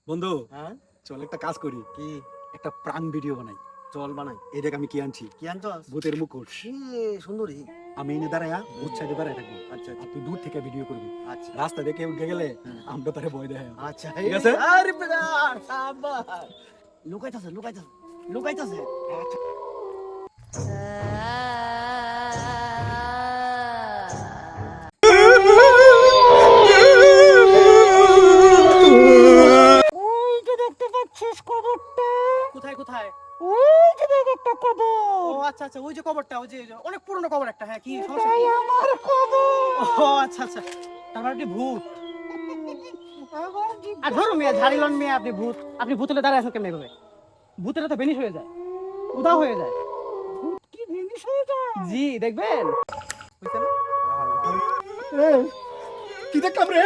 বন্ধু হ্যাঁ চল একটা কাজ করি, কি একটা প্রাং ভিডিও বানাই। চল বানাই। এই দেখ আমি কি আনছি, কি আনছস? ভূতের মুখোশ। সুন্দরী। আমি এনে দাঁড়ায়া ভূত সাইডে দাঁড়ায় থাকবো, আচ্ছা আর তুই দূর থেকে ভিডিও করবি। আচ্ছা রাস্তা দেখে উঠে গেলে আমরা তারে ভয় দেখাই। আচ্ছা ঠিক আছে? আরে বেটা সাবাস। লুকাইতাছে লুকাইতাছে লুকাইতাছে। আচ্ছা ওই যে দেখতে পাচ্ছিস কবরটা, কোথায় কোথায়? ওই যে দেখ একটা কবর, ও আচ্ছা আচ্ছা ওই যে কবরটা, ওই যে অনেক পুরনো কবর একটা। হ্যাঁ কি সমস্যা এটাই কি? আমার কবর। ও আচ্ছা আচ্ছা, তার মানে আপনি ভূত। আমার জীবন আর ধরুন মিয়া, ঝাড়িলন মিয়া, আপনি ভূত। আপনি ভূত হলে দাঁড়ায় আছেন কেমনে ভাবে? ভূতেরা তো বেনিশ হয়ে যায়, উধাও হয়ে যায়। ভূত কি জিনিস হয়ে যায়? জি দেখবেন। বুঝছেন না? কি দেখলাম রে?